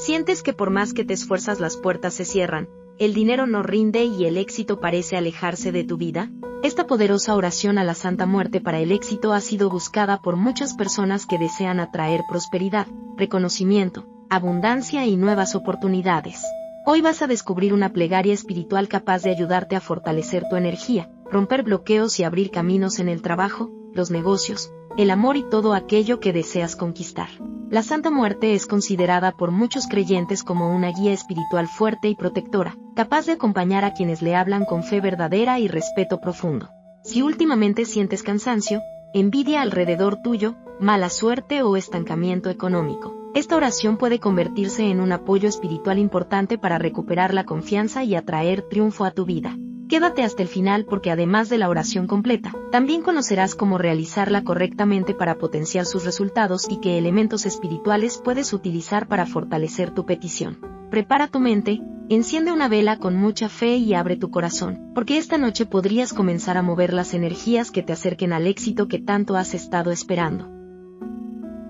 Sientes que por más que te esfuerzas las puertas se cierran, el dinero no rinde y el éxito parece alejarse de tu vida. Esta poderosa oración a la Santa Muerte para el éxito ha sido buscada por muchas personas que desean atraer prosperidad, reconocimiento, abundancia y nuevas oportunidades. Hoy vas a descubrir una plegaria espiritual capaz de ayudarte a fortalecer tu energía, romper bloqueos y abrir caminos en el trabajo, los negocios, el amor y todo aquello que deseas conquistar. La Santa Muerte es considerada por muchos creyentes como una guía espiritual fuerte y protectora, capaz de acompañar a quienes le hablan con fe verdadera y respeto profundo. Si últimamente sientes cansancio, envidia alrededor tuyo, mala suerte o estancamiento económico, esta oración puede convertirse en un apoyo espiritual importante para recuperar la confianza y atraer triunfo a tu vida. Quédate hasta el final porque además de la oración completa, también conocerás cómo realizarla correctamente para potenciar sus resultados y qué elementos espirituales puedes utilizar para fortalecer tu petición. Prepara tu mente, enciende una vela con mucha fe y abre tu corazón, porque esta noche podrías comenzar a mover las energías que te acerquen al éxito que tanto has estado esperando.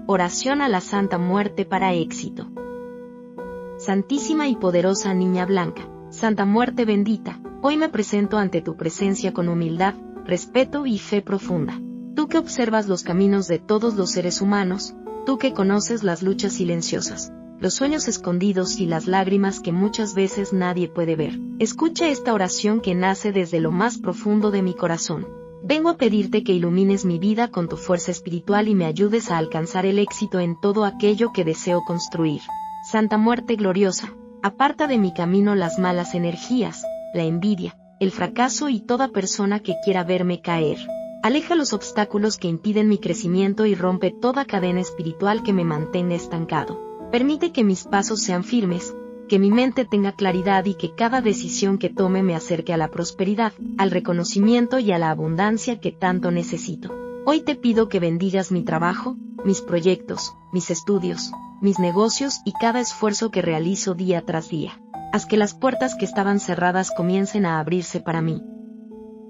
Oración a la Santa Muerte para éxito. Santísima y poderosa Niña Blanca, Santa Muerte bendita, hoy me presento ante tu presencia con humildad, respeto y fe profunda. Tú que observas los caminos de todos los seres humanos, tú que conoces las luchas silenciosas, los sueños escondidos y las lágrimas que muchas veces nadie puede ver. Escucha esta oración que nace desde lo más profundo de mi corazón. Vengo a pedirte que ilumines mi vida con tu fuerza espiritual y me ayudes a alcanzar el éxito en todo aquello que deseo construir. Santa Muerte gloriosa, aparta de mi camino las malas energías, la envidia, el fracaso y toda persona que quiera verme caer. Aleja los obstáculos que impiden mi crecimiento y rompe toda cadena espiritual que me mantenga estancado. Permite que mis pasos sean firmes, que mi mente tenga claridad y que cada decisión que tome me acerque a la prosperidad, al reconocimiento y a la abundancia que tanto necesito. Hoy te pido que bendigas mi trabajo, mis proyectos, mis estudios, mis negocios y cada esfuerzo que realizo día tras día. Haz que las puertas que estaban cerradas comiencen a abrirse para mí.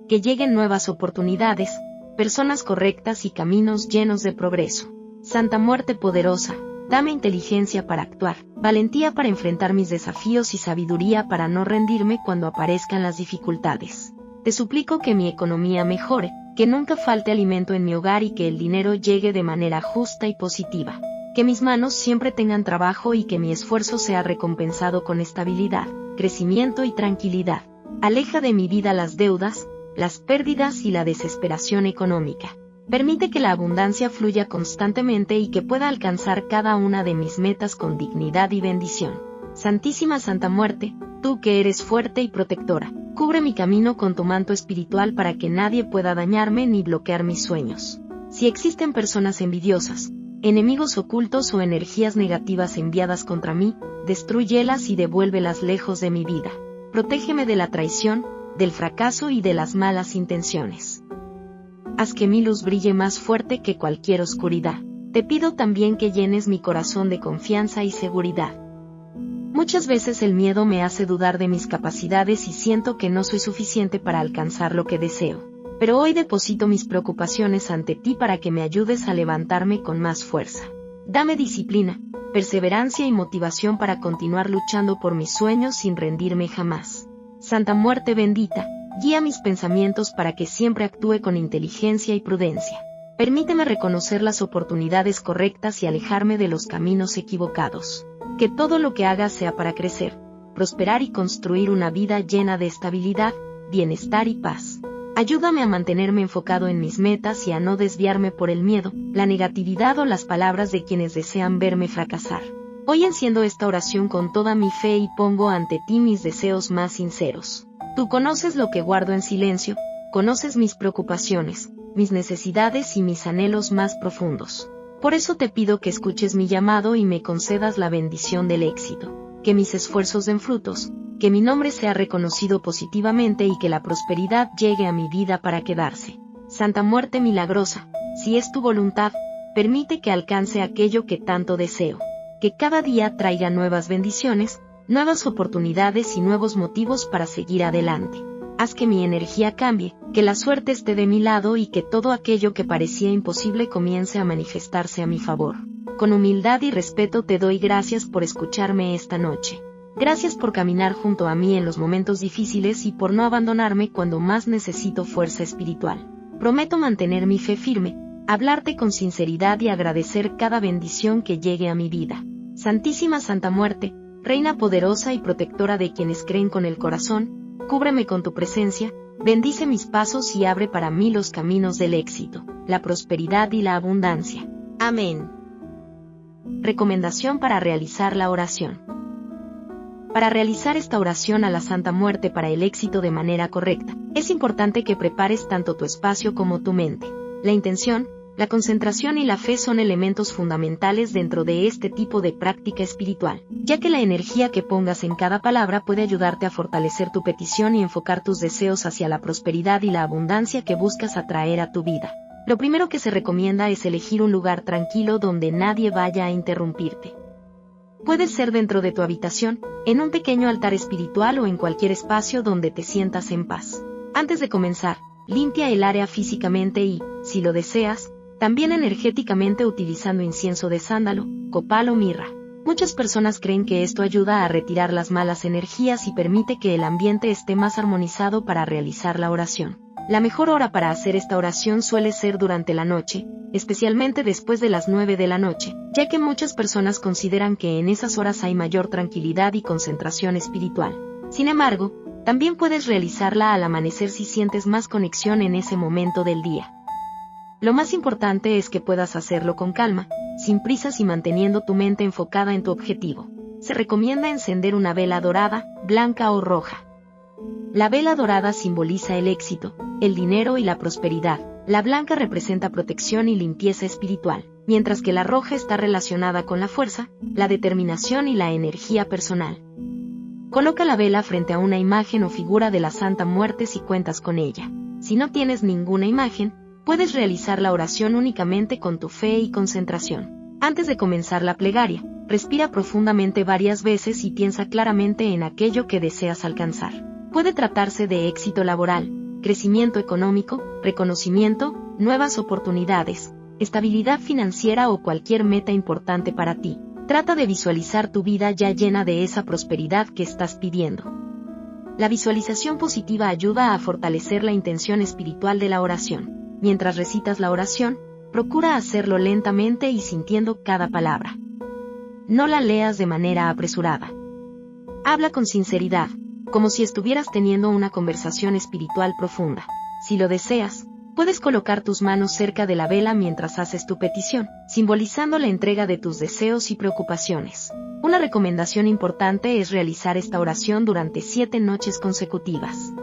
Que lleguen nuevas oportunidades, personas correctas y caminos llenos de progreso. Santa Muerte poderosa, dame inteligencia para actuar, valentía para enfrentar mis desafíos y sabiduría para no rendirme cuando aparezcan las dificultades. Te suplico que mi economía mejore, que nunca falte alimento en mi hogar y que el dinero llegue de manera justa y positiva. Que mis manos siempre tengan trabajo y que mi esfuerzo sea recompensado con estabilidad, crecimiento y tranquilidad. Aleja de mi vida las deudas, las pérdidas y la desesperación económica. Permite que la abundancia fluya constantemente y que pueda alcanzar cada una de mis metas con dignidad y bendición. Santísima Santa Muerte, tú que eres fuerte y protectora, cubre mi camino con tu manto espiritual para que nadie pueda dañarme ni bloquear mis sueños. Si existen personas envidiosas, enemigos ocultos o energías negativas enviadas contra mí, destrúyelas y devuélvelas lejos de mi vida. Protégeme de la traición, del fracaso y de las malas intenciones. Haz que mi luz brille más fuerte que cualquier oscuridad. Te pido también que llenes mi corazón de confianza y seguridad. Muchas veces el miedo me hace dudar de mis capacidades y siento que no soy suficiente para alcanzar lo que deseo. Pero hoy deposito mis preocupaciones ante ti para que me ayudes a levantarme con más fuerza. Dame disciplina, perseverancia y motivación para continuar luchando por mis sueños sin rendirme jamás. Santa Muerte bendita, guía mis pensamientos para que siempre actúe con inteligencia y prudencia. Permíteme reconocer las oportunidades correctas y alejarme de los caminos equivocados. Que todo lo que haga sea para crecer, prosperar y construir una vida llena de estabilidad, bienestar y paz. Ayúdame a mantenerme enfocado en mis metas y a no desviarme por el miedo, la negatividad o las palabras de quienes desean verme fracasar. Hoy enciendo esta oración con toda mi fe y pongo ante ti mis deseos más sinceros. Tú conoces lo que guardo en silencio, conoces mis preocupaciones, mis necesidades y mis anhelos más profundos. Por eso te pido que escuches mi llamado y me concedas la bendición del éxito. Que mis esfuerzos den frutos, que mi nombre sea reconocido positivamente y que la prosperidad llegue a mi vida para quedarse. Santa Muerte milagrosa, si es tu voluntad, permite que alcance aquello que tanto deseo. Que cada día traiga nuevas bendiciones, nuevas oportunidades y nuevos motivos para seguir adelante. Haz que mi energía cambie, que la suerte esté de mi lado y que todo aquello que parecía imposible comience a manifestarse a mi favor. Con humildad y respeto te doy gracias por escucharme esta noche. Gracias por caminar junto a mí en los momentos difíciles y por no abandonarme cuando más necesito fuerza espiritual. Prometo mantener mi fe firme, hablarte con sinceridad y agradecer cada bendición que llegue a mi vida. Santísima Santa Muerte, Reina poderosa y protectora de quienes creen con el corazón, cúbreme con tu presencia, bendice mis pasos y abre para mí los caminos del éxito, la prosperidad y la abundancia. Amén. Recomendación para realizar la oración. Para realizar esta oración a la Santa Muerte para el éxito de manera correcta, es importante que prepares tanto tu espacio como tu mente. La intención, la concentración y la fe son elementos fundamentales dentro de este tipo de práctica espiritual, ya que la energía que pongas en cada palabra puede ayudarte a fortalecer tu petición y enfocar tus deseos hacia la prosperidad y la abundancia que buscas atraer a tu vida. Lo primero que se recomienda es elegir un lugar tranquilo donde nadie vaya a interrumpirte. Puede ser dentro de tu habitación, en un pequeño altar espiritual o en cualquier espacio donde te sientas en paz. Antes de comenzar, limpia el área físicamente y, si lo deseas, también energéticamente utilizando incienso de sándalo, copal o mirra. Muchas personas creen que esto ayuda a retirar las malas energías y permite que el ambiente esté más armonizado para realizar la oración. La mejor hora para hacer esta oración suele ser durante la noche, especialmente después de las 9 de la noche, ya que muchas personas consideran que en esas horas hay mayor tranquilidad y concentración espiritual. Sin embargo, también puedes realizarla al amanecer si sientes más conexión en ese momento del día. Lo más importante es que puedas hacerlo con calma, sin prisas y manteniendo tu mente enfocada en tu objetivo. Se recomienda encender una vela dorada, blanca o roja. La vela dorada simboliza el éxito, el dinero y la prosperidad. La blanca representa protección y limpieza espiritual, mientras que la roja está relacionada con la fuerza, la determinación y la energía personal. Coloca la vela frente a una imagen o figura de la Santa Muerte si cuentas con ella. Si no tienes ninguna imagen, puedes realizar la oración únicamente con tu fe y concentración. Antes de comenzar la plegaria, respira profundamente varias veces y piensa claramente en aquello que deseas alcanzar. Puede tratarse de éxito laboral, crecimiento económico, reconocimiento, nuevas oportunidades, estabilidad financiera o cualquier meta importante para ti. Trata de visualizar tu vida ya llena de esa prosperidad que estás pidiendo. La visualización positiva ayuda a fortalecer la intención espiritual de la oración. Mientras recitas la oración, procura hacerlo lentamente y sintiendo cada palabra. No la leas de manera apresurada. Habla con sinceridad, como si estuvieras teniendo una conversación espiritual profunda. Si lo deseas, puedes colocar tus manos cerca de la vela mientras haces tu petición, simbolizando la entrega de tus deseos y preocupaciones. Una recomendación importante es realizar esta oración durante 7 noches consecutivas.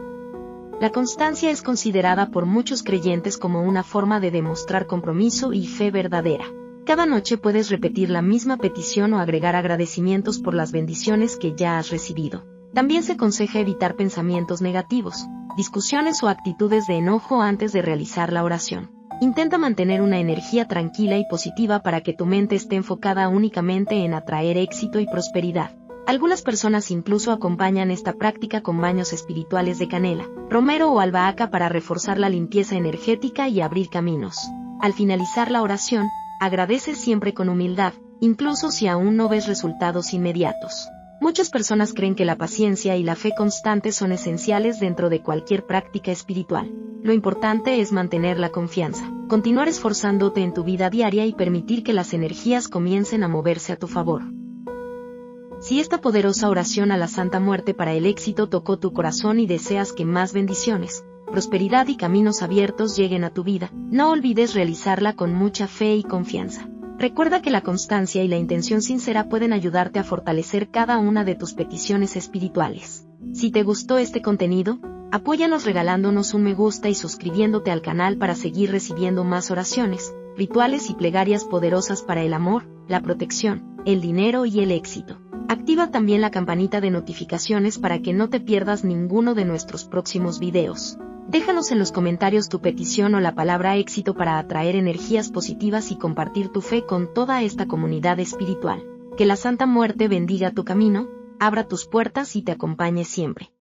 La constancia es considerada por muchos creyentes como una forma de demostrar compromiso y fe verdadera. Cada noche puedes repetir la misma petición o agregar agradecimientos por las bendiciones que ya has recibido. También se aconseja evitar pensamientos negativos, discusiones o actitudes de enojo antes de realizar la oración. Intenta mantener una energía tranquila y positiva para que tu mente esté enfocada únicamente en atraer éxito y prosperidad. Algunas personas incluso acompañan esta práctica con baños espirituales de canela, romero o albahaca para reforzar la limpieza energética y abrir caminos. Al finalizar la oración, agradece siempre con humildad, incluso si aún no ves resultados inmediatos. Muchas personas creen que la paciencia y la fe constante son esenciales dentro de cualquier práctica espiritual. Lo importante es mantener la confianza, continuar esforzándote en tu vida diaria y permitir que las energías comiencen a moverse a tu favor. Si esta poderosa oración a la Santa Muerte para el éxito tocó tu corazón y deseas que más bendiciones, prosperidad y caminos abiertos lleguen a tu vida, no olvides realizarla con mucha fe y confianza. Recuerda que la constancia y la intención sincera pueden ayudarte a fortalecer cada una de tus peticiones espirituales. Si te gustó este contenido, apóyanos regalándonos un me gusta y suscribiéndote al canal para seguir recibiendo más oraciones, rituales y plegarias poderosas para el amor, la protección, el dinero y el éxito. Activa también la campanita de notificaciones para que no te pierdas ninguno de nuestros próximos videos. Déjanos en los comentarios tu petición o la palabra éxito para atraer energías positivas y compartir tu fe con toda esta comunidad espiritual. Que la Santa Muerte bendiga tu camino, abra tus puertas y te acompañe siempre.